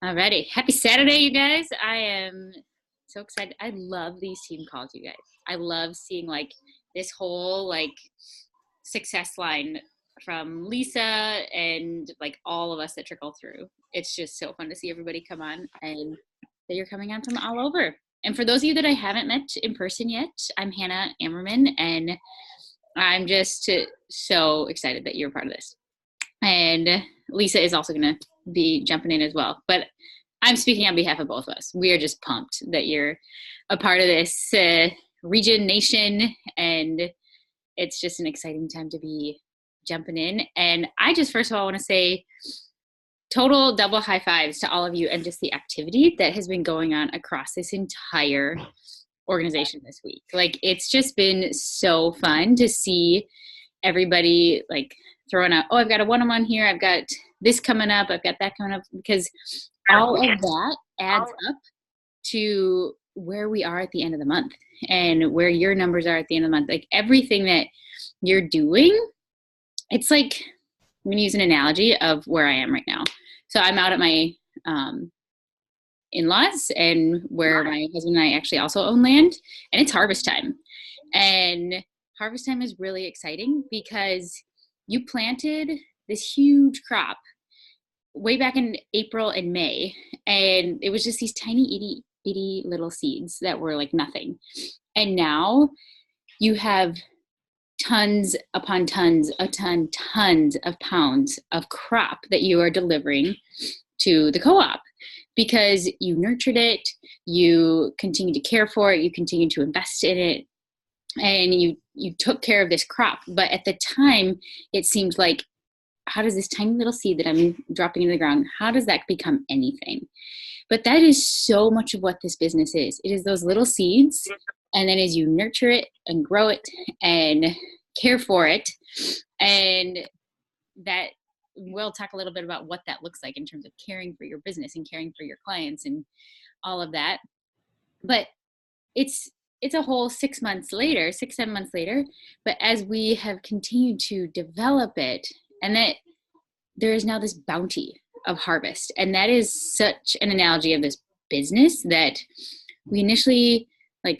Alrighty. Happy Saturday, you guys. I am so excited. I love these team calls, you guys. I love seeing this whole success line from Lisa and all of us that trickle through. It's just so fun to see everybody come on and that you're coming on from all over. And for those of you that I haven't met in person yet, I'm Hannah Ammerman, and I'm just so excited that you're part of this. And Lisa is also going to be jumping in as well. But I'm speaking on behalf of both of us. We are just pumped that you're a part of this region, nation, and it's just an exciting time to be jumping in. And I just, first of all, want to say total double high fives to all of you and just the activity that has been going on across this entire organization this week. It's just been so fun to see everybody throwing out, oh, I've got a one-on-one here, I've got this coming up, I've got that coming up, because all of that adds up to where we are at the end of the month and where your numbers are at the end of the month. Everything that you're doing, it's I'm going to use an analogy of where I am right now. So I'm out at my in-laws, and where my husband and I actually also own land, and it's harvest time. And harvest time is really exciting because you planted this huge crop way back in April and May, and it was just these tiny itty little seeds that were like nothing. And now you have tons upon tons of pounds of crop that you are delivering to the co-op because you nurtured it, you continue to care for it, you continue to invest in it, and you took care of this crop. But at the time, it seemed like, how does this tiny little seed that I'm dropping into the ground, how does that become anything? But that is so much of what this business is. It is those little seeds, and then as you nurture it and grow it and care for it, and that we'll talk a little bit about what that looks like in terms of caring for your business and caring for your clients and all of that. But it's a whole 7 months later, but as we have continued to develop it, and that there is now this bounty of harvest. And that is such an analogy of this business, that we initially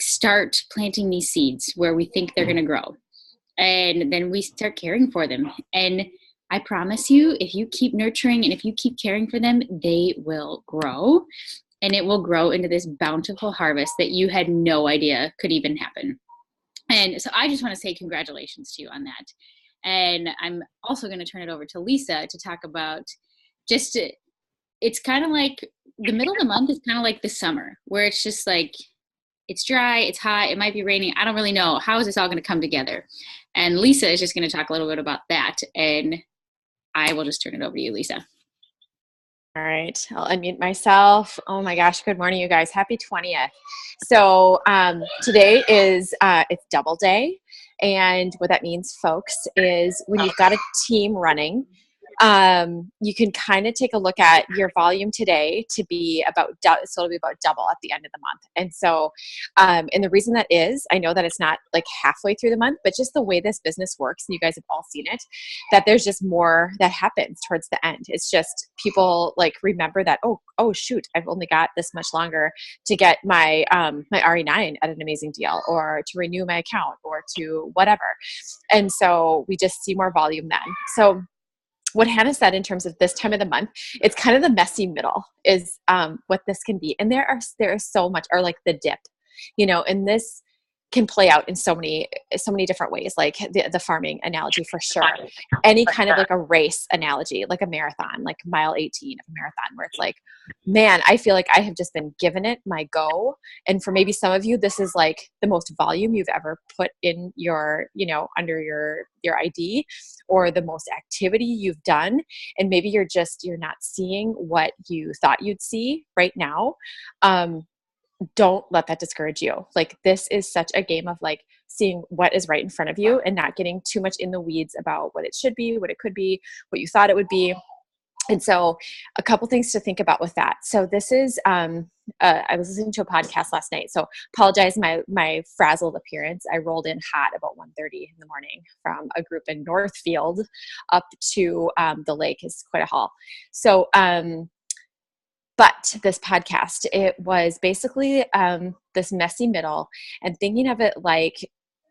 start planting these seeds where we think they're going to grow. And then we start caring for them. And I promise you, if you keep nurturing and if you keep caring for them, they will grow. And it will grow into this bountiful harvest that you had no idea could even happen. And so I just want to say congratulations to you on that. And I'm also going to turn it over to Lisa to talk about it's kind of like the middle of the month is kind of like the summer, where it's just it's dry, it's hot, it might be raining. I don't really know. How is this all going to come together? And Lisa is just going to talk a little bit about that. And I will just turn it over to you, Lisa. All right, I'll unmute myself. Oh my gosh, good morning, you guys. Happy 20th. So today is it's double day. And what that means, folks, is when you've got a team running, you can kind of take a look at your volume today to be about, so it'll be about double at the end of the month. And so, and the reason that is, I know that it's not halfway through the month, but just the way this business works, and you guys have all seen it, that there's just more that happens towards the end. It's just people remember that, oh shoot, I've only got this much longer to get my, my RE9 at an amazing deal, or to renew my account, or to whatever. And so we just see more volume then. So what Hannah said in terms of this time of the month, it's kind of the messy middle is what this can be. And there is so much, or the dip, and this can play out in so many different ways, like the farming analogy for sure. Any kind of a race analogy, like a marathon, like mile 18 of a marathon, where it's man, I feel like I have just been given it my go. And for maybe some of you, this is the most volume you've ever put in your, under your ID, or the most activity you've done. And maybe you're not seeing what you thought you'd see right now. Don't let that discourage you. This is such a game of seeing what is right in front of you and not getting too much in the weeds about what it should be, what it could be, what you thought it would be. And so a couple things to think about with that. So this is, I was listening to a podcast last night, so apologize my frazzled appearance. I rolled in hot about 1:30 in the morning from a group in Northfield up to the lake. Is quite a haul. So, But this podcast, it was basically this messy middle, and thinking of it like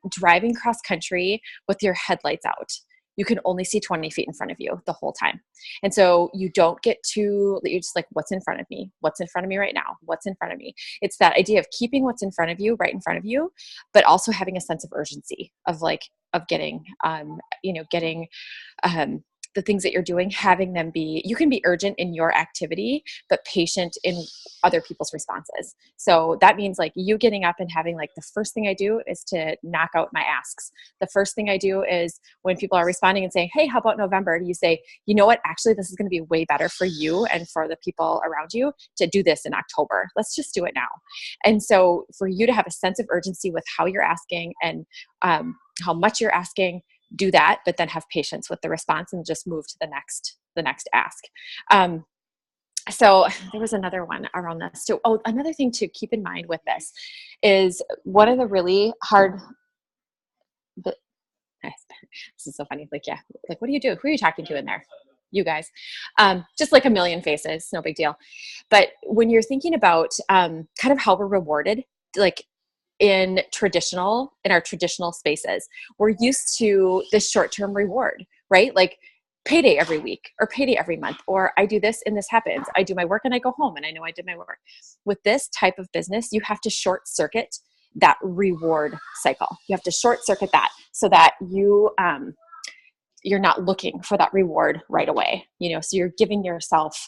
driving cross country with your headlights out. You can only see 20 feet in front of you the whole time. And so you don't get to, you're just like, what's in front of me? What's in front of me right now? What's in front of me? It's that idea of keeping what's in front of you right in front of you, but also having a sense of urgency of getting, getting the things that you're doing, having them be, you can be urgent in your activity, but patient in other people's responses. So that means like you getting up and having like, the first thing I do is to knock out my asks. The first thing I do is when people are responding and saying, hey, how about November? You say, you know what, actually, this is going to be way better for you and for the people around you to do this in October. Let's just do it now. And so for you to have a sense of urgency with how you're asking and how much you're asking, do that, but then have patience with the response and just move to the next ask. So there was another one around this. So, another thing to keep in mind with this is one of the really hard, this is so funny. Like, yeah, like, what do you do? Who are you talking to in there? You guys, just like a million faces, no big deal. But when you're thinking about kind of how we're rewarded, like in our traditional spaces, we're used to this short-term reward, right? Like payday every week or payday every month, or I do this and this happens. I do my work and I go home and I know I did my work. With this type of business, you have to short circuit that reward cycle. You have to short circuit that so that you're not looking for that reward right away. So you're giving yourself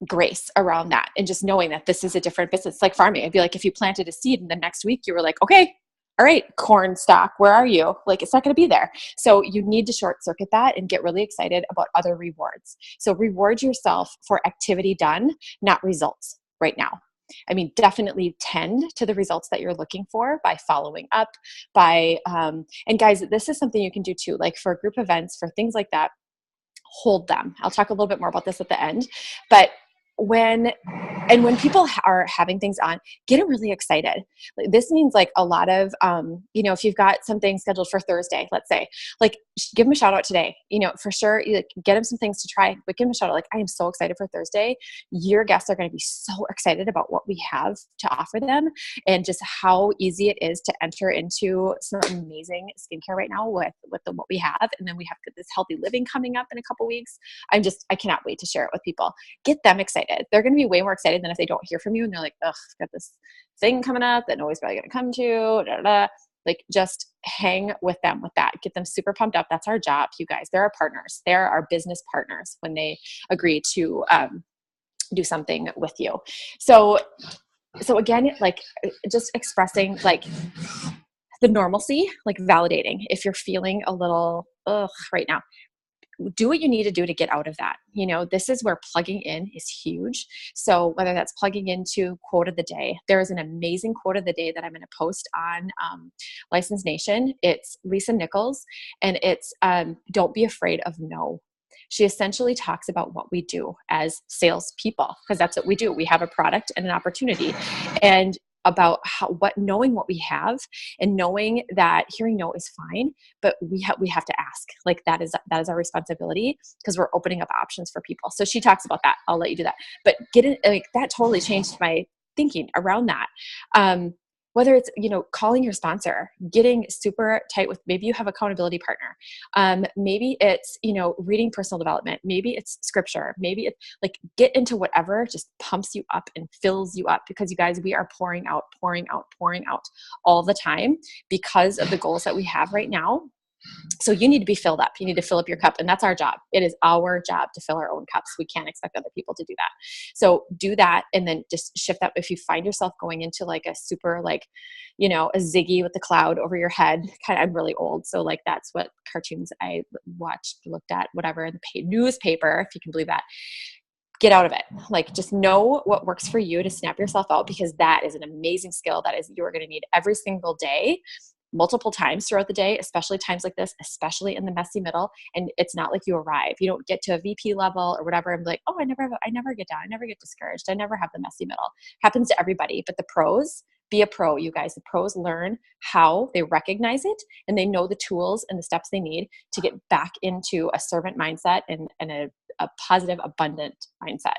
grace around that and just knowing that this is a different business. Like farming, I'd be like, if you planted a seed and the next week you were like, okay, all right, corn stalk, where are you? Like, it's not going to be there. So you need to short circuit that and get really excited about other rewards. So reward yourself for activity done, not results right now. I mean, definitely tend to the results that you're looking for by following up, and guys, this is something you can do too, like for group events, for things like that, hold them. I'll talk a little bit more about this at the end, but when people are having things on, get them really excited. This means like a lot of, if you've got something scheduled for Thursday, let's say, like give them a shout out today, for sure, get them some things to try, but give them a shout out. Like, I am so excited for Thursday. Your guests are going to be so excited about what we have to offer them and just how easy it is to enter into some amazing skincare right now with what we have. And then we have this healthy living coming up in a couple weeks. I cannot wait to share it with people. Get them excited. They're going to be way more excited than if they don't hear from you and they're like, ugh, I've got this thing coming up that nobody's probably going to come to, da, da, da. Like, just hang with them with that. Get them super pumped up. That's our job, you guys. They're our partners. They're our business partners when they agree to do something with you. So again, like just expressing like the normalcy, like validating if you're feeling a little ugh right now. Do what you need to do to get out of that. This is where plugging in is huge. So whether that's plugging into quote of the day, there is an amazing quote of the day that I'm going to post on License Nation. It's Lisa Nichols, and it's don't be afraid of no. She essentially talks about what we do as salespeople, because that's what we do. We have a product and an opportunity, and about knowing what we have and knowing that hearing no is fine, but we have to ask. Like that is our responsibility because we're opening up options for people. So she talks about that. I'll let you do that. But that totally changed my thinking around that. Whether it's, calling your sponsor, getting super tight with, maybe you have accountability partner. Maybe it's, reading personal development. Maybe it's scripture. Maybe it's like, get into whatever just pumps you up and fills you up, because you guys, we are pouring out all the time because of the goals that we have right now. So you need to be filled up. You need to fill up your cup. And that's our job. It is our job to fill our own cups. We can't expect other people to do that. So do that. And then just shift that. If you find yourself going into like a super, a Ziggy with the cloud over your head, I'm really old. So like, that's what cartoons I looked at, whatever, in the newspaper, if you can believe that. Get out of it. Like, just know what works for you to snap yourself out, because that is an amazing skill that you're going to need every single day, multiple times throughout the day, especially times like this, especially in the messy middle. And it's not like you arrive. You don't get to a VP level or whatever and be like, oh, I never get down. I never get discouraged. I never have the messy middle. Happens to everybody. But the pros, be a pro, you guys. The pros learn how, they recognize it, and they know the tools and the steps they need to get back into a servant mindset and a positive, abundant mindset.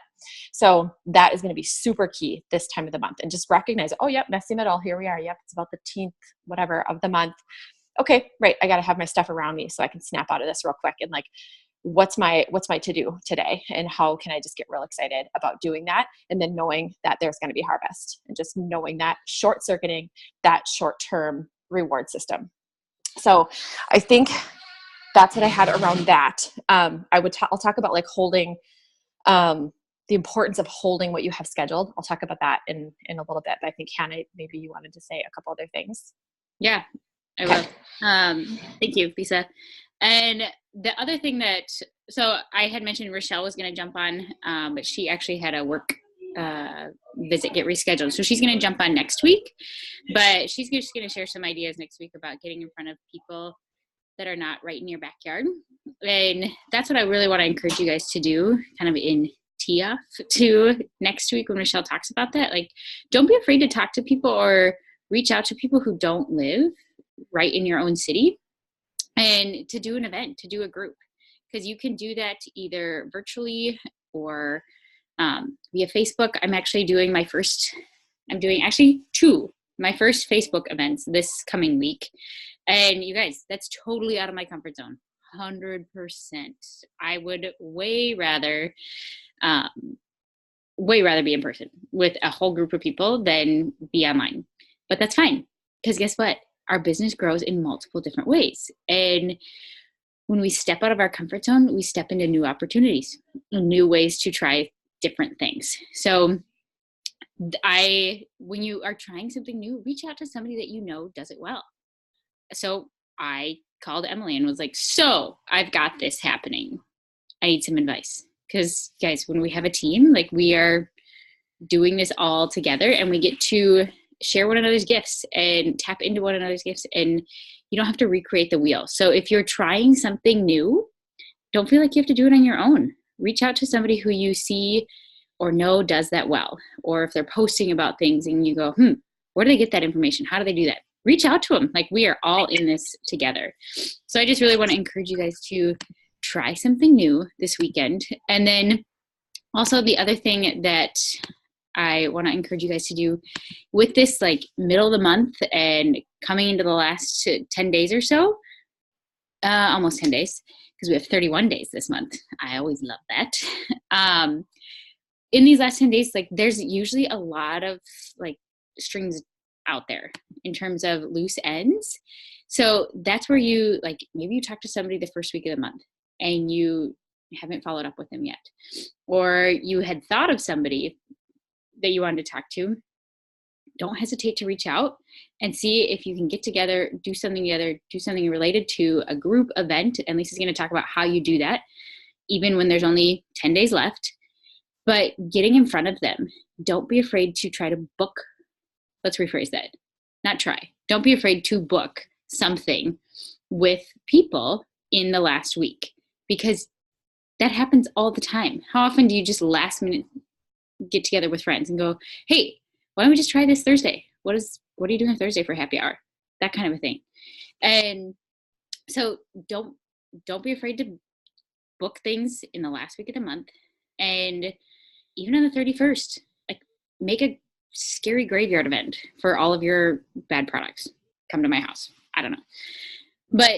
So that is going to be super key this time of the month. And just recognize, oh, yep, messy middle. Here we are. Yep, it's about the 10th, whatever, of the month. Okay, right. I got to have my stuff around me so I can snap out of this real quick. And like, what's my to do today? And how can I just get real excited about doing that? And then knowing that there's going to be harvest, and just knowing that, short circuiting that short-term reward system. So I think that's what I had around that. I'll talk about like holding, the importance of holding what you have scheduled. I'll talk about that in a little bit, but I think Hannah, maybe you wanted to say a couple other things. Yeah, I will. Thank you, Lisa. And the other thing so I had mentioned Rochelle was going to jump on, but she actually had a work visit get rescheduled. So she's going to jump on next week, but she's just going to share some ideas next week about getting in front of people that are not right in your backyard. And that's what I really want to encourage you guys to do, kind of in tee-off to next week when Rochelle talks about that. Like, don't be afraid to talk to people or reach out to people who don't live right in your own city, and to do an event, to do a group, because you can do that either virtually or via Facebook. I'm doing actually two, my first Facebook events this coming week. And you guys, that's totally out of my comfort zone. 100%. I would way rather be in person with a whole group of people than be online. But that's fine, because guess what? Our business grows in multiple different ways. And when we step out of our comfort zone, we step into new opportunities, new ways to try different things. So when you are trying something new, reach out to somebody that you know does it well. So I called Emily and was like, so I've got this happening. I need some advice. Because guys, when we have a team, like, we are doing this all together, and we get to share one another's gifts and tap into one another's gifts, and you don't have to recreate the wheel. So if you're trying something new, don't feel like you have to do it on your own. Reach out to somebody who you see or know does that well. Or if they're posting about things and you go, where do they get that information? How do they do that? Reach out to them. Like, we are all in this together. So I just really want to encourage you guys to try something new this weekend. And then also the other thing that I want to encourage you guys to do with this, like, middle of the month and coming into the last 10 days or so, almost 10 days, because we have 31 days this month. I always love that. In these last 10 days, like, there's usually a lot of like strings out there in terms of loose ends. So that's where you, like, maybe you talk to somebody the first week of the month and you haven't followed up with them yet, or you had thought of somebody that you wanted to talk to. Don't hesitate to reach out and see if you can get together, do something related to a group event. And Lisa's going to talk about how you do that, even when there's only 10 days left. But getting in front of them, don't be afraid to try to book. Let's rephrase that. Not try. Don't be afraid to book something with people in the last week, because that happens all the time. How often do you just last minute get together with friends and go, hey, why don't we just try this Thursday? What are you doing on Thursday for happy hour? That kind of a thing. And so don't be afraid to book things in the last week of the month. And even on the 31st, like, make a scary graveyard event for all of your bad products. Come to my house. I don't know. But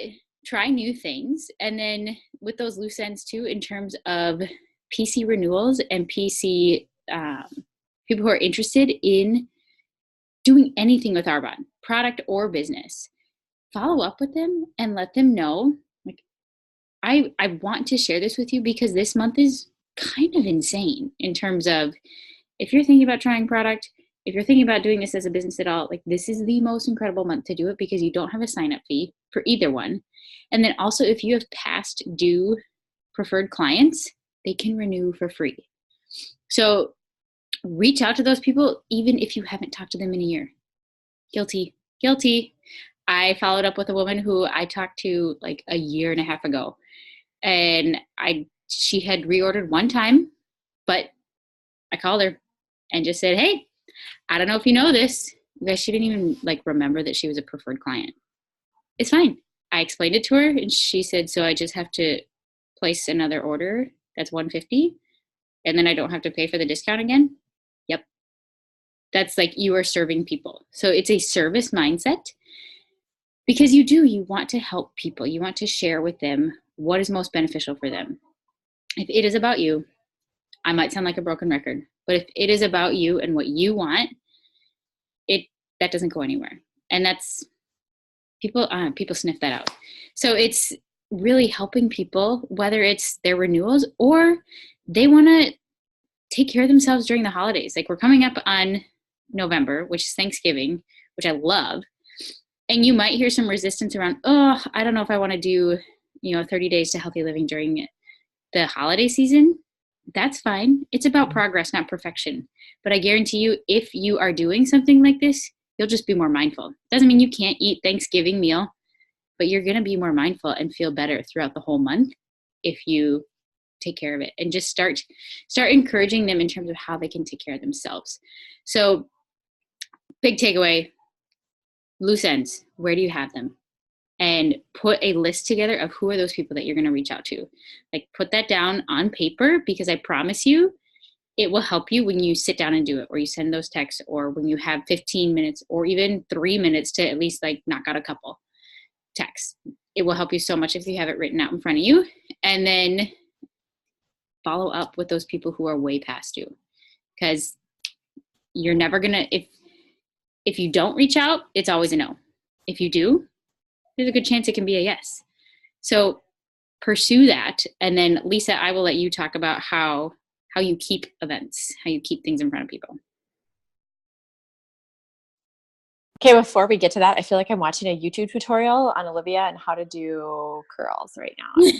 try new things. And then with those loose ends too, in terms of PC renewals and PC people who are interested in doing anything with Arbonne, product or business, follow up with them and let them know, like, I want to share this with you because this month is kind of insane in terms of, if you're thinking about trying product, if you're thinking about doing this as a business at all, like, this is the most incredible month to do it, because you don't have a sign-up fee for either one. And then also, if you have past due preferred clients, they can renew for free. So reach out to those people, even if you haven't talked to them in a year. Guilty. I followed up with a woman who I talked to like a year and a half ago, and she had reordered one time, but I called her and just said, hey, I don't know if you know this. You guys, she didn't even like remember that she was a preferred client. It's fine. I explained it to her and she said, so I just have to place another order that's $150. and then I don't have to pay for the discount again. Yep. That's like you are serving people. So it's a service mindset because you want to help people. You want to share with them what is most beneficial for them. If it is about you, I might sound like a broken record, but if it is about you and what you want, that doesn't go anywhere. And that's people sniff that out. So it's really helping people, whether it's their renewals or they want to take care of themselves during the holidays. Like we're coming up on November, which is Thanksgiving, which I love. And you might hear some resistance around, oh, I don't know if I want to do, 30 days to healthy living during the holiday season. That's fine. It's about progress, not perfection. But I guarantee you, if you are doing something like this, you'll just be more mindful. Doesn't mean you can't eat Thanksgiving meal, but you're going to be more mindful and feel better throughout the whole month if you take care of it and just start encouraging them in terms of how they can take care of themselves. So big takeaway, loose ends, where do you have them? And put a list together of who are those people that you're going to reach out to. Like put that down on paper, because I promise you, it will help you when you sit down and do it, or you send those texts, or when you have 15 minutes or even 3 minutes to at least like knock out a couple texts. It will help you so much if you have it written out in front of you. And then follow up with those people who are way past you, because you're never going to, if you don't reach out, it's always a no. If you do, there's a good chance it can be a yes. So pursue that. And then Lisa, I will let you talk about how you keep events, how you keep things in front of people. Okay, before we get to that, I feel like I'm watching a YouTube tutorial on Olivia and how to do curls right now.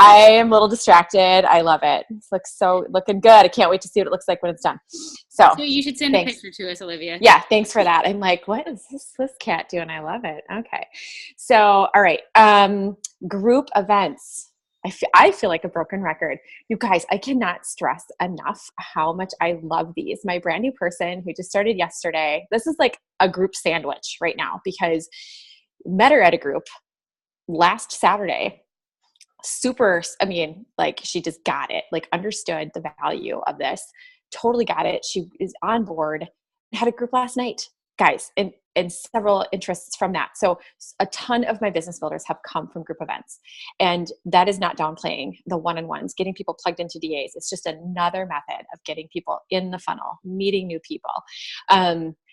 I am a little distracted. I love it. It looks looking good. I can't wait to see what it looks like when it's done. So you should send a picture to us, Olivia. Yeah, thanks for that. I'm like, what is this cat doing? I love it. Okay. So, all right. Group events. I feel like a broken record. You guys, I cannot stress enough how much I love these. My brand new person who just started yesterday, this is like a group sandwich right now, because met her at a group last Saturday. Super, she just got it, like understood the value of this, totally got it. She is on board, had a group last night, guys, and several interests from that. So a ton of my business builders have come from group events, and that is not downplaying the one-on-ones, getting people plugged into DAs. It's just another method of getting people in the funnel, meeting new people.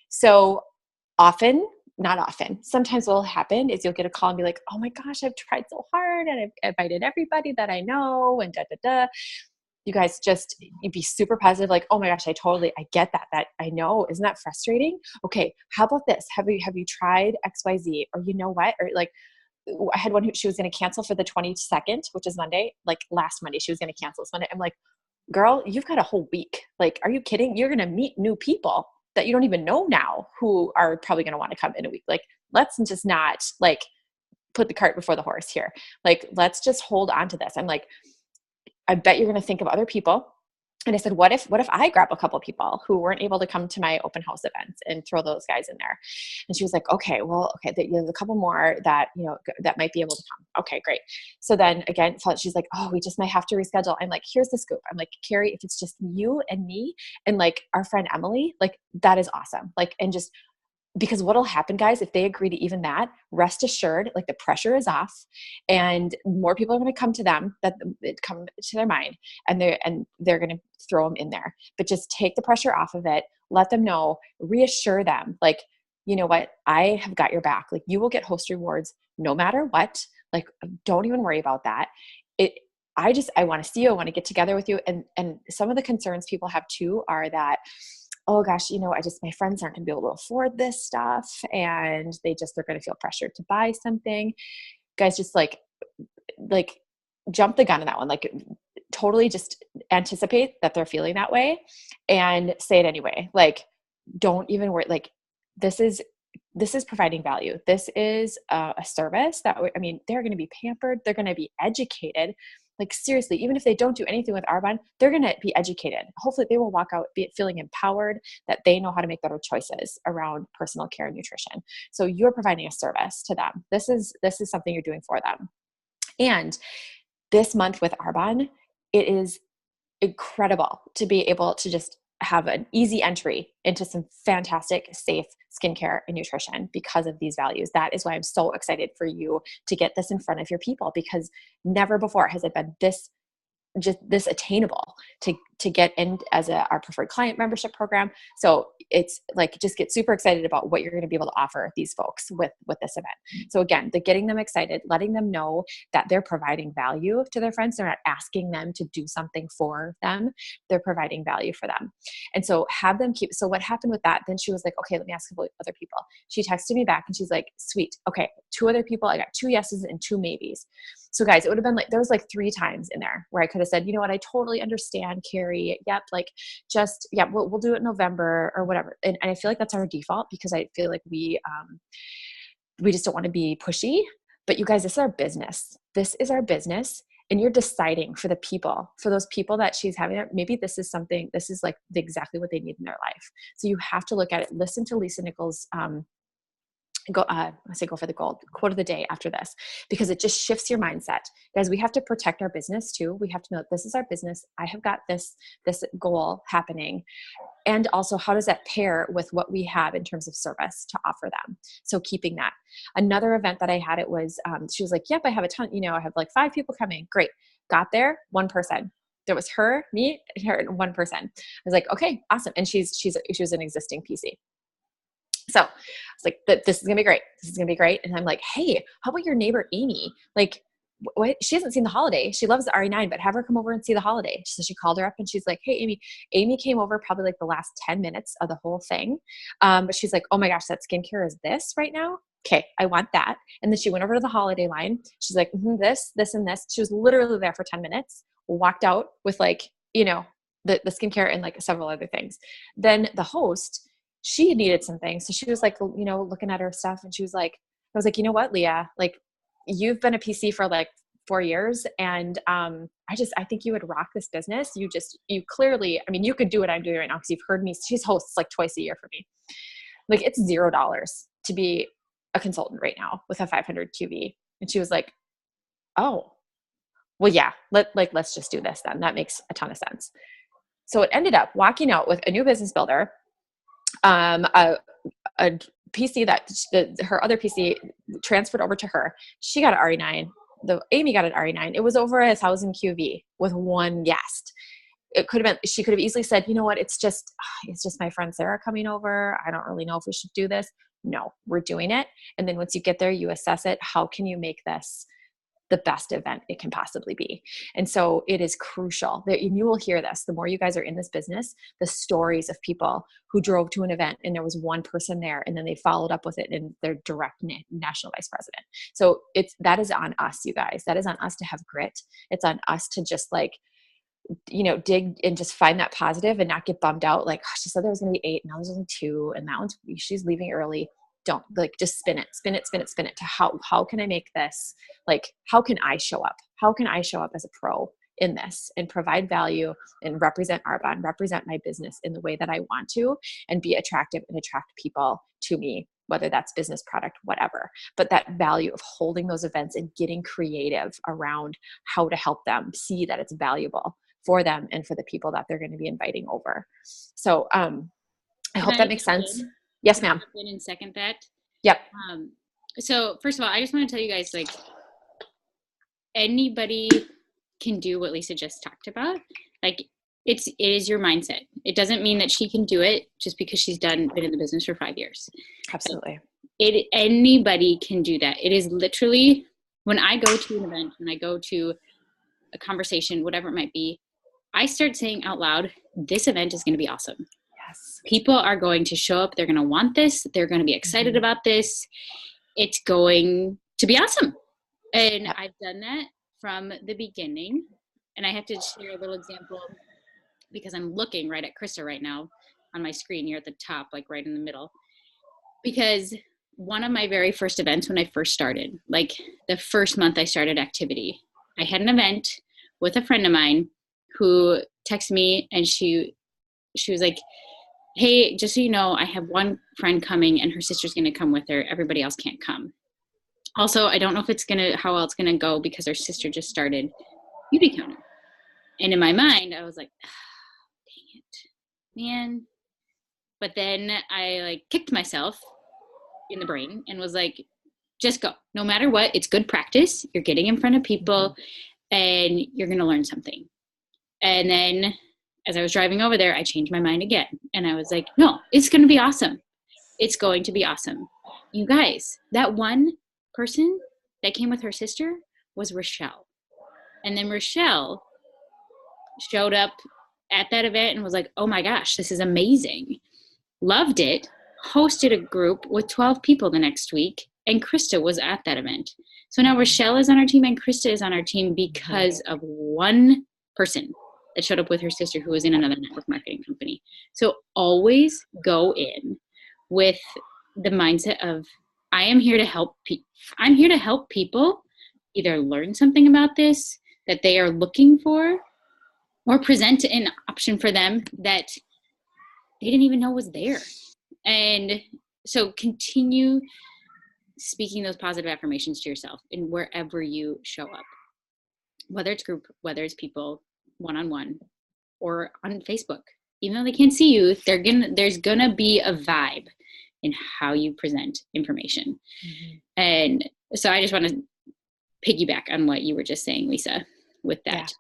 So not often. Sometimes what will happen is you'll get a call and be like, oh my gosh, I've tried so hard and I've invited everybody that I know and You guys you'd be super positive. Like, oh my gosh, I get that I know. Isn't that frustrating? Okay. How about this? Have you tried XYZ? Or you know what? Or like, I had one she was going to cancel for the 22nd, which is Monday, like last Monday, she was going to cancel this Monday. I'm like, girl, you've got a whole week. Like, are you kidding? You're going to meet new people that you don't even know now who are probably going to want to come in a week. Like, let's just not like put the cart before the horse here. Like, let's just hold on to this. I'm like, I bet you're going to think of other people. And I said, what if I grab a couple of people who weren't able to come to my open house events and throw those guys in there? And she was like, okay, there's a couple more that, that might be able to come. Okay, great. So then again, she's like, oh, we just might have to reschedule. I'm like, here's the scoop. I'm like, Carrie, if it's just you and me and like our friend Emily, like that is awesome. Like, and just because what'll happen, guys, if they agree to even that, rest assured, like the pressure is off and more people are going to come to them, that come to their mind, and they're going to throw them in there. But just take the pressure off of it. Let them know, reassure them, like, you know what, I have got your back. Like, you will get host rewards no matter what. Like, don't even worry about that. I want to see you. I want to get together with you. And some of the concerns people have too are that, oh gosh, my friends aren't going to be able to afford this stuff. And they're going to feel pressured to buy something. Guys, just like jump the gun on that one. Like, totally just anticipate that they're feeling that way and say it anyway. Like, don't even worry. Like, this is providing value. This is a service that, they're going to be pampered. They're going to be educated. Like, seriously, even if they don't do anything with Arbonne, they're going to be educated. Hopefully they will walk out feeling empowered, that they know how to make better choices around personal care and nutrition. So you're providing a service to them. This is something you're doing for them. And this month with Arbonne, incredible to be able to just have an easy entry into some fantastic, safe skincare and nutrition because of these values. That is why I'm so excited for you to get this in front of your people, because never before has it been this attainable to get in as our preferred client membership program. So it's like, just get super excited about what you're going to be able to offer these folks with this event. So again, the getting them excited, letting them know that they're providing value to their friends. They're not asking them to do something for them. They're providing value for them. And so have them so what happened with that, then she was like, okay, let me ask a couple other people. She texted me back and she's like, sweet. Okay. 2 other people. I got 2 yeses and 2 maybes. So guys, it would have been like, there was like 3 times in there where I could have said, you know what, I totally understand, Carrie. Yep. Like we'll do it in November or whatever. And I feel like that's our default, because I feel like we just don't want to be pushy. But you guys, this is our business. This is our business. And you're deciding for those people that she's having, maybe this is like exactly what they need in their life. So you have to look at it. Listen to Lisa Nichols' go for the gold quote of the day after this, because it just shifts your mindset. Guys, we have to protect our business too. We have to know that this is our business. I have got this goal happening. And also, how does that pair with what we have in terms of service to offer them? So keeping that. Another event that I had, it was, she was like, yep, I have a ton, I have like 5 people coming. Great. Got there, 1 person. There was her, me, her, and 1 person. I was like, okay, awesome. And she was an existing PC. So I was like, this is going to be great. This is going to be great. And I'm like, hey, how about your neighbor, Amy? Like, what? She hasn't seen The Holiday. She loves the RE9, but have her come over and see The Holiday. So she called her up and she's like, hey, Amy came over probably like the last 10 minutes of the whole thing. But she's like, oh my gosh, that skincare is this right now. Okay, I want that. And then she went over to the Holiday line. She's like, this, and this. She was literally there for 10 minutes, walked out with like, the skincare and like several other things. Then the host, she needed some things. So she was like, looking at her stuff, and she was like, I was like, you know what, Leah, like, you've been a PC for like 4 years. And I think you would rock this business. You clearly, you could do what I'm doing right now, because you've heard me. She's hosts like twice a year for me. Like, it's $0 to be a consultant right now with a 500 QV. And she was like, oh, well, yeah, let's just do this then. That makes a ton of sense. So it ended up walking out with a new business builder, a PC that her other PC transferred over to her. She got an RE9. Amy got an RE9. It was over 1,000 QV with 1 guest. It could have been, she could have easily said, you know what, it's just my friend Sarah coming over. I don't really know if we should do this. No, we're doing it. And then once you get there, you assess it. How can you make this the best event it can possibly be? And so it is crucial that you will hear this. The more you guys are in this business, the stories of people who drove to an event and there was 1 person there, and then they followed up with it in their direct national vice president. So that is on us, you guys. That is on us to have grit. It's on us to just like, dig and just find that positive and not get bummed out. Like, oh, she said there was going to be 8, now there's only 2, and she's leaving early. Don't, like, just spin it to how can I make this, like, how can I show up? How can I show up as a pro in this and provide value and represent Arbonne, represent my business in the way that I want to, and be attractive and attract people to me, whether that's business, product, whatever. But that value of holding those events and getting creative around how to help them see that it's valuable for them and for the people that they're going to be inviting over. So I hope that makes sense. Yes, ma'am. And second that. Yep. So first of all, I just want to tell you guys, like, anybody can do what Lisa just talked about. Like, it is your mindset. It doesn't mean that she can do it just because she's been in the business for 5 years. Absolutely. Anybody can do that. It is literally, when I go to an event, when I go to a conversation, whatever it might be, I start saying out loud, this event is going to be awesome. Yes. People are going to show up. They're going to want this. They're going to be excited about this. It's going to be awesome. And I've done that from the beginning. And I have to share a little example because I'm looking right at Krista right now on my screen here at the top, like right in the middle. Because one of my very first events when I first started, like the first month I started Activity, I had an event with a friend of mine who texted me, and she was like, hey, just so you know, I have one friend coming and her sister's going to come with her. Everybody else can't come. Also, I don't know if how well it's going to go because her sister just started Beauty Counter. And in my mind, I was like, oh, dang it, man. But then I like kicked myself in the brain and was like, just go. No matter what, it's good practice. You're getting in front of people and you're going to learn something. And then as I was driving over there, I changed my mind again. And I was like, no, it's going to be awesome. It's going to be awesome. You guys, that one person that came with her sister was Rochelle. And then Rochelle showed up at that event and was like, oh my gosh, this is amazing. Loved it. Hosted a group with 12 people the next week. And Krista was at that event. So now Rochelle is on our team and Krista is on our team because of one person that showed up with her sister who was in another network marketing company. So always go in with the mindset of, I am here to help I'm here to help people either learn something about this that they are looking for or present an option for them that they didn't even know was there. And so continue speaking those positive affirmations to yourself in wherever you show up, whether it's group, whether it's people one-on-one or on Facebook. Even though they can't see you, there's gonna be a vibe in how you present information. And so I just want to piggyback on what you were just saying, Lisa, with that.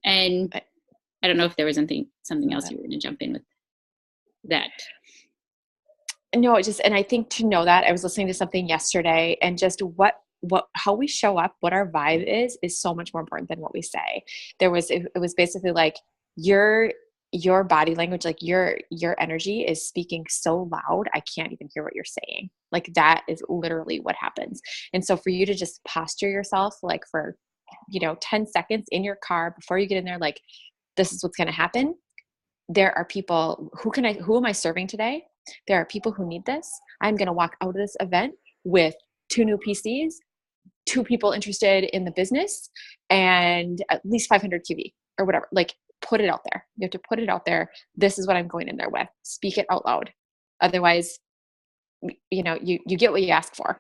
Yeah. And I don't know if there was something else you were going to jump in with that. No, and I think to know that, I was listening to something yesterday, and just how we show up, what our vibe is so much more important than what we say. It was basically like your body language, like your energy is speaking so loud, I can't even hear what you're saying. Like that is literally what happens. And so for you to just posture yourself, like for, 10 seconds in your car before you get in there, like, this is what's going to happen. There are people who am I serving today? There are people who need this. I'm going to walk out of this event with 2 new PCs, 2 people interested in the business, and at least 500 QV or whatever. Like, put it out there. You have to put it out there. This is what I'm going in there with. Speak it out loud. Otherwise, you get what you ask for.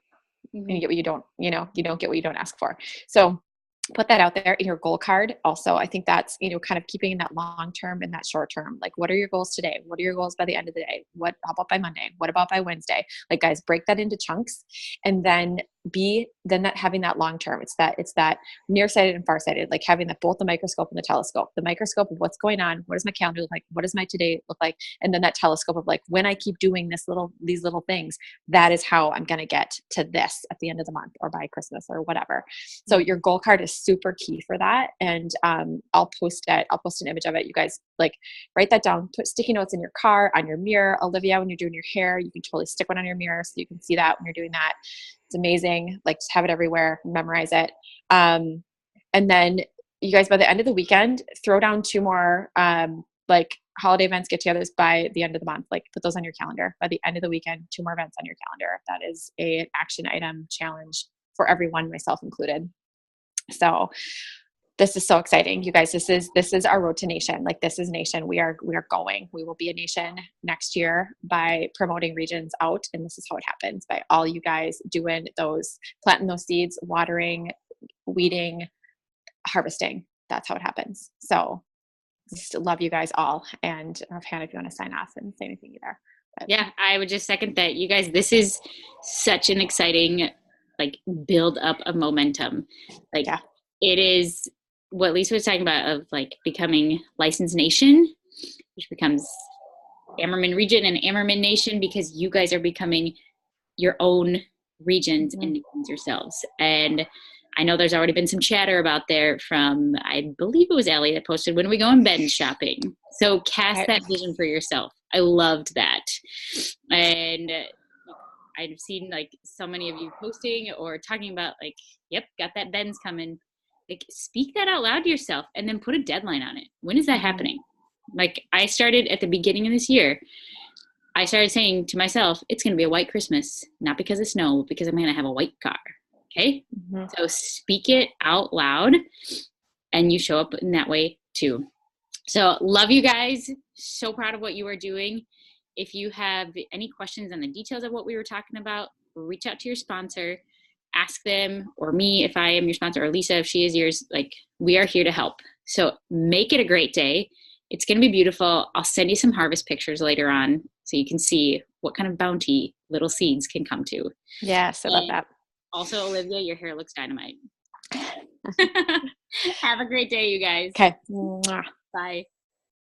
And you get what you don't, you don't get what you don't ask for. So put that out there in your goal card. Also, I think that's, kind of keeping in that long term and that short term. Like, what are your goals today? What are your goals by the end of the day? How about by Monday? What about by Wednesday? Like, guys, break that into chunks, and then having that long term. It's that nearsighted and farsighted, like having both the microscope and the telescope. The microscope of what's going on. What does my calendar look like? What does my today look like? And then that telescope of like, when I keep doing these little things, that is how I'm going to get to this at the end of the month or by Christmas or whatever. So your goal card is super key for that. And I'll post an image of it. You guys, like, write that down, put sticky notes in your car, on your mirror. Olivia, when you're doing your hair, you can totally stick one on your mirror so you can see that when you're doing that. It's amazing. Like, just have it everywhere, memorize it. And then you guys, by the end of the weekend, throw down 2 more like holiday events, get-togethers by the end of the month. Like, put those on your calendar. By the end of the weekend, 2 more events on your calendar. That is an action item challenge for everyone, myself included. So this is so exciting, you guys. This is our road to nation. Like, this is nation. We are going. We will be a nation next year by promoting regions out. And this is how it happens, by all you guys planting those seeds, watering, weeding, harvesting. That's how it happens. So just love you guys all. And Hannah, if you want to sign off and say anything either. But. Yeah, I would just second that. You guys, this is such an exciting, like, build up of momentum. Like, yeah. It is what Lisa was talking about of like becoming licensed nation, which becomes Ammerman region and Ammerman nation, because you guys are becoming your own regions and nations yourselves. And I know there's already been some chatter about there from, I believe it was Allie that posted, when are we going Ben's shopping? So cast that vision for yourself. I loved that. And I've seen like so many of you posting or talking about like, yep, got that Ben's coming. Like, speak that out loud to yourself and then put a deadline on it. When is that happening? Like, I started at the beginning of this year. I started saying to myself, it's going to be a white Christmas, not because of snow, but because I'm going to have a white car. Okay. So speak it out loud and you show up in that way too. So love you guys. So proud of what you are doing. If you have any questions on the details of what we were talking about, reach out to your sponsor. Ask them, or me if I am your sponsor, or Lisa if she is yours. Like, we are here to help. So make it a great day. It's going to be beautiful. I'll send you some harvest pictures later on so you can see what kind of bounty little seeds can come to. Yes, I love that. Also, Olivia, your hair looks dynamite. Have a great day, you guys. Okay. Bye.